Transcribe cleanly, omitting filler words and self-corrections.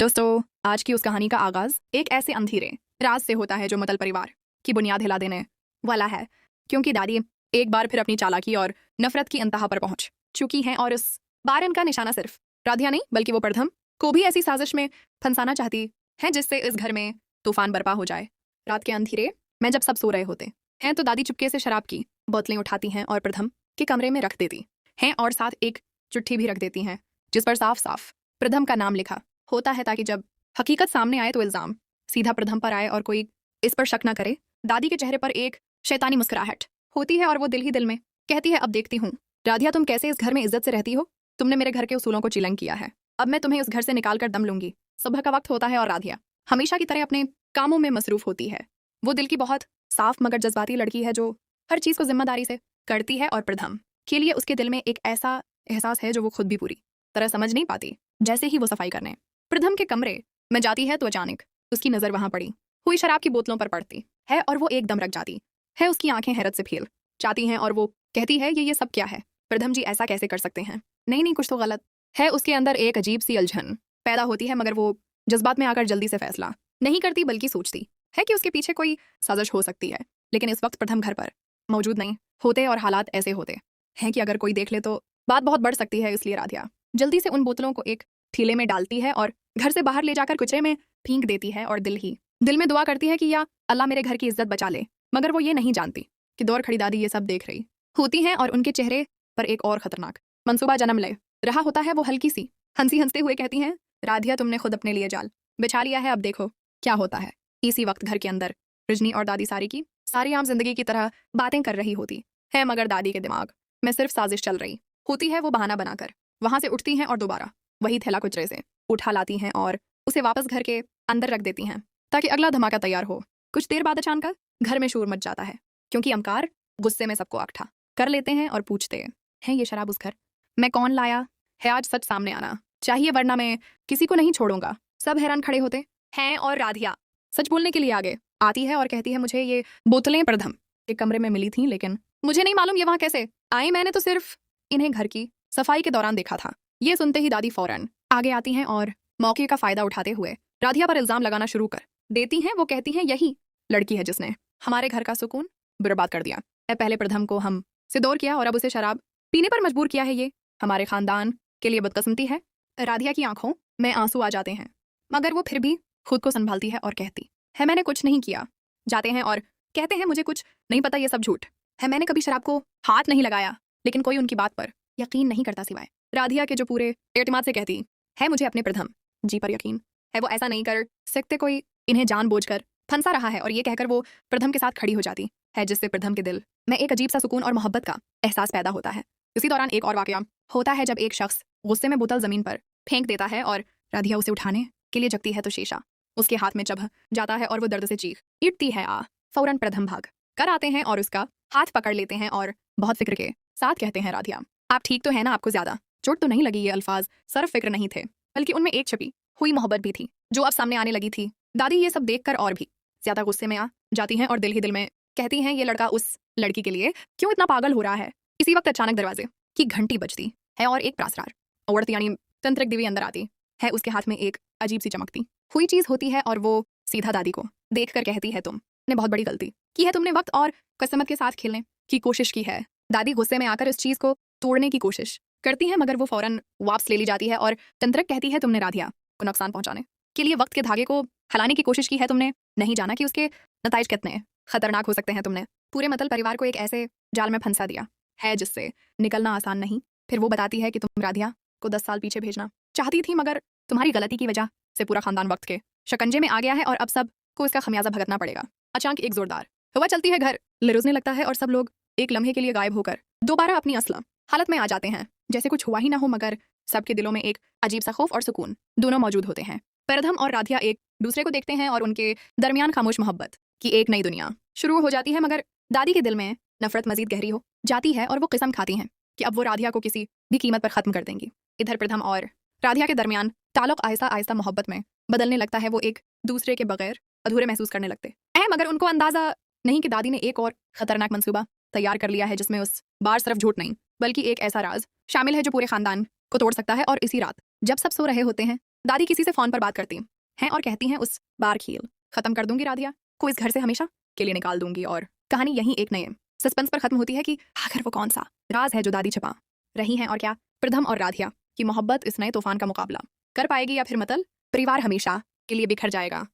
दोस्तों, आज की उस कहानी का आगाज एक ऐसे अंधेरे राज से होता है जो मुतल परिवार की बुनियाद हिला देने वाला है। क्योंकि दादी एक बार फिर अपनी चालाकी और नफरत की इंतहा पर पहुंच चुकी हैं और इस बार इनका निशाना सिर्फ राधिया नहीं बल्कि वो प्रथम को भी ऐसी साजिश में फंसाना चाहती है जिससे इस घर में तूफान बर्पा हो जाए। रात के अंधेरे में जब सब सो रहे होते हैं तो दादी चुपके से शराब की बोतलें उठाती हैं और प्रथम के कमरे में रख देती हैं और साथ एक चिट्ठी भी रख देती हैं जिस पर साफ साफ प्रथम का नाम लिखा होता है ताकि जब हकीकत सामने आए तो इल्जाम सीधा प्रथम पर आए और कोई इस पर शक न करे। दादी के चेहरे पर एक शैतानी मुस्कुराहट होती है और वो दिल ही दिल में कहती है, अब देखती हूँ राधिया तुम कैसे इस घर में इज्जत से रहती हो। तुमने मेरे घर के उसूलों को चिलंग किया है, अब मैं तुम्हें इस घर से निकाल कर दम लूंगी। सुबह का वक्त होता है और राधिया हमेशा की तरह अपने कामों में मसरूफ होती है। वो दिल की बहुत साफ मगर जज्बाती लड़की है जो हर चीज को जिम्मेदारी से करती है और प्रथम के लिए उसके दिल में एक ऐसा एहसास है जो वो खुद भी पूरी तरह समझ नहीं पाती। जैसे ही वो सफाई करने प्रथम के कमरे में जाती है तो अचानक उसकी नजर वहां पड़ी हुई शराब की बोतलों पर पड़ती है और वो एकदम रख जाती है। उसकी आंखें हैरत से फैल जाती हैं और वो कहती है, ये सब क्या है? प्रथम जी ऐसा कैसे कर सकते हैं? नहीं कुछ तो गलत है। उसके अंदर एक अजीब सी उलझन पैदा होती है मगर वो जज्बात में आकर जल्दी से फैसला नहीं करती बल्कि सोचती है कि उसके पीछे कोई साजिश हो सकती है। लेकिन इस वक्त प्रथम घर पर मौजूद नहीं होते और हालात ऐसे होते हैं कि अगर कोई देख ले तो बात बहुत बढ़ सकती है। इसलिए राधिया जल्दी से उन बोतलों को एक थैले में डालती है और घर से बाहर ले जाकर कुचरे में फेंक देती है और दिल में दुआ करती है कि या अल्लाह मेरे घर की इज्जत बचा ले। मगर वो ये नहीं जानती कि दौर खड़ी दादी ये सब देख रही होती हैं और उनके चेहरे पर एक और खतरनाक मंसूबा जन्म ले रहा होता है। वो हल्की सी हंसते हुए कहती हैं, राधिया तुमने खुद अपने लिए जाल बिछा लिया है, अब देखो क्या होता है। इसी वक्त घर के अंदर रजनी और दादी सारी आम जिंदगी की तरह बातें कर रही होती है मगर दादी के दिमाग में सिर्फ साजिश चल रही होती है। वो बहाना बनाकर वहां से उठती हैं और दोबारा वही थैला कुचरे से उठा लाती हैं और उसे वापस घर के अंदर रख देती हैं ताकि अगला धमाका तैयार हो। कुछ देर बाद अचानक घर में शोर मच जाता है क्योंकि अमकार गुस्से में सबको इकट्ठा कर लेते हैं और पूछते हैं, ये शराब उस घर में कौन लाया है? आज सच सामने आना चाहिए वरना मैं किसी को नहीं छोड़ूंगा। सब हैरान खड़े होते हैं और राधिया सच बोलने के लिए आगे आती है और कहती है, मुझे ये बोतलें प्रथम के कमरे में मिली थी लेकिन मुझे नहीं मालूम ये वहां कैसे आई। मैंने तो सिर्फ इन्हें घर की सफाई के दौरान देखा था। ये सुनते ही दादी फौरन आगे आती हैं और मौके का फायदा उठाते हुए राधिया पर इल्जाम लगाना शुरू कर देती हैं। वो कहती हैं, यही लड़की है जिसने हमारे घर का सुकून बर्बाद कर दिया है। पहले प्रथम को हम से दूर किया और अब उसे शराब पीने पर मजबूर किया है। ये हमारे खानदान के लिए बदकिस्मती है। राधिया की आंखों में आंसू आ जाते हैं मगर वो फिर भी खुद को संभालती है और कहती है, मैंने कुछ नहीं किया। जाते हैं और कहते हैं, मुझे कुछ नहीं पता, ये सब झूठ है। मैंने कभी शराब को हाथ नहीं लगाया। लेकिन कोई उनकी बात पर यकीन नहीं करता सिवाय राधिया के जो पूरे एतमाद से कहती है, मुझे अपने प्रथम जी पर यकीन है, वो ऐसा नहीं कर सकते। कोई इन्हें जानबूझकर फंसा रहा है। और ये कहकर वो प्रथम के साथ खड़ी हो जाती है जिससे प्रथम के दिल में एक अजीब सा सुकून और मोहब्बत का एहसास पैदा होता है। इसी दौरान एक और वाकया होता है जब एक शख्स गुस्से में बोतल जमीन पर फेंक देता है और राधिया उसे उठाने के लिए जगती है तो शीशा उसके हाथ में चभ जाता है और वो दर्द से चीख उठती है। फौरन प्रथम भाग कर आते हैं और उसका हाथ पकड़ लेते हैं और बहुत फिक्र के साथ कहते हैं, राधिया आप ठीक तो है ना? आपको ज्यादा चोट तो नहीं लगी? ये अल्फाज सिर्फ फिक्र नहीं थे बल्कि उनमें एक छिपी हुई मोहब्बत भी थी जो अब सामने आने लगी थी। दादी ये सब देखकर और भी ज्यादा गुस्से में आ जाती हैं और दिल ही दिल में कहती हैं, ये लड़का उस लड़की के लिए क्यों इतना पागल हो रहा है। इसी वक्त अचानक दरवाजे की घंटी बजती है और एक प्रासरार औरत यानी तंत्रिक देवी अंदर आती है। उसके हाथ में एक अजीब सी चमकती हुई चीज होती है और वो सीधा दादी को देखकर कहती है, तुमने बहुत बड़ी गलती की है। तुमने वक्त और कसमत के साथ खेलने की कोशिश की है। दादी गुस्से में आकर इस चीज को तोड़ने की कोशिश करती है मगर वो फौरन वापस ले ली जाती है और तंत्रक कहती है, तुमने राधिया को नुकसान पहुंचाने के लिए वक्त के धागे को हलाने की कोशिश की है। तुमने नहीं जाना कि उसके नताइज कितने खतरनाक हो सकते हैं। तुमने पूरे मतल परिवार को एक ऐसे जाल में फंसा दिया है जिससे निकलना आसान नहीं। फिर वो बताती है कि तुम राधिया को 10 साल पीछे भेजना चाहती थी मगर तुम्हारी गलती की वजह से पूरा खानदान वक्त के शिकंजे में आ गया है और अब सब को इसका खमियाजा भुगतना पड़ेगा। अचानक एक जोरदार हवा चलती है, घर लिरुजने लगता है और सब लोग एक लम्हे के लिए गायब होकर दोबारा अपनी असला हालत में आ जाते हैं जैसे कुछ हुआ ही ना हो। मगर सबके दिलों में एक अजीब सा खौफ और सुकून दोनों मौजूद होते हैं। प्रथम और राधिया एक दूसरे को देखते हैं और उनके दरमियान खामोश मोहब्बत की एक नई दुनिया शुरू हो जाती है। मगर दादी के दिल में नफरत मजीद गहरी हो जाती है और वो कसम खाती हैं कि अब वो राधिया को किसी भी कीमत पर खत्म कर देंगी। इधर प्रथम और राधिया के दरमियान ताल्लुक आहिस्ता आहिस्ता मोहब्बत में बदलने लगता है। वो एक दूसरे के बगैर अधूरे महसूस करने लगते हैं मगर उनको अंदाजा नहीं कि दादी ने एक और खतरनाक मंसूबा तैयार कर लिया है जिसमें उस बार सिर्फ झूठ नहीं बल्कि एक ऐसा राज शामिल है जो पूरे खानदान को तोड़ सकता है। और इसी रात जब सब सो रहे होते हैं दादी किसी से फोन पर बात करती हैं और कहती हैं उस बार खेल खत्म कर दूंगी राधिया को इस घर से हमेशा के लिए निकाल दूंगी। और कहानी यहीं एक नए सस्पेंस पर खत्म होती है कि आखिर वो कौन सा राज है जो दादी छिपा रही हैं, और क्या प्रथम और राधिया की मोहब्बत इस नए तूफान का मुकाबला कर पाएगी या फिर मतलब परिवार हमेशा के लिए बिखर जाएगा।